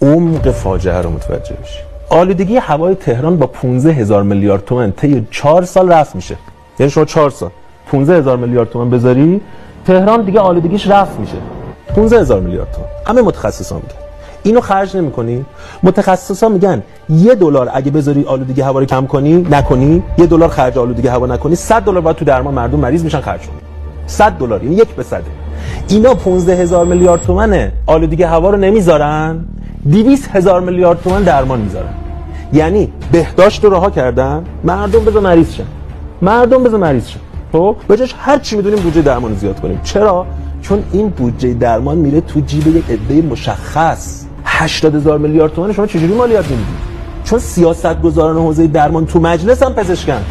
عمق فاجعه رو متوجه بشی. آلودگی هوای تهران با 15,000 میلیارد تومان طی 4 سال رفع میشه. یعنی شما 4 سال 15,000 میلیارد تومان بذاری، تهران دیگه آلودگیش رفع میشه. 15,000 میلیارد تومان. همه متخصصا میگن اینو خرج نمی‌کنی. متخصصا میگن $1 اگه بذاری آلودگی هوا رو کم کنی، نکنی، $1 خرج آلودگی هوا نکنی، $100 باید تو درمان مردم مریض میشن خرج کنی. $100 یعنی 1 به 100. اینا 15,000 میلیارد تومان آلودگی هوا رو نمیذارن، 200,000 میلیارد تومان درمان میذارن. یعنی بهداشت رو رها کردن، مردم بذار مریض شن. مردم بذار مریض شن. خب بجاش هر چی میدونیم بودجه درمان رو زیاد کنیم. چرا؟ چون این بودجه درمان میره تو جیب یک عده مشخص. 80,000 میلیارد تومان شما چجوری مالیات میدید؟ چون سیاستگزاران حوزه درمان تو مجلس هم پزشکن،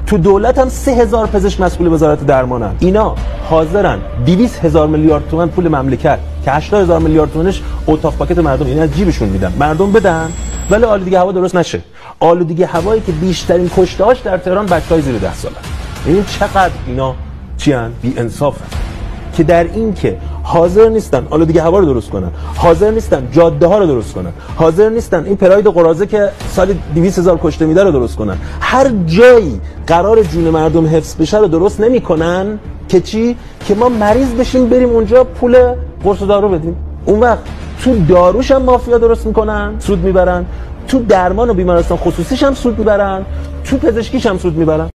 تو دولت هم 3,000 پزشک مسئول وزارت درمانن. اینا حاضرن 200,000 میلیارد تومان پول مملکت که 80,000 میلیارد تومانش اتاق پاکت مردم، یعنی از جیبشون میدن، مردم بدن، ولی آلودگی هوا درست نشه. آلودگی هوایی که بیشترین کشته‌هاش در تهران بچه‌های زیر 10 سالن. ببین چقدر اینا چیان بی انصافن که در این که حاضر نیستن آلودگی هوا رو درست کنن، حاضر نیستن جاده ها رو درست کنن، حاضر نیستن این پراید قرازه که سال 200,000 کشته میده رو درست کنن. هر جایی قرار جون مردم حفظ بشه رو درست نمیکنن که چی؟ که ما مریض بشیم بریم اونجا پول قرص دارو بدیم. اون وقت تو داروش هم مافیا درست میکنن، سود میبرن، تو درمان و بیمارستان خصوصیش هم سود میبرن، تو پزشکیش هم سود میبرن.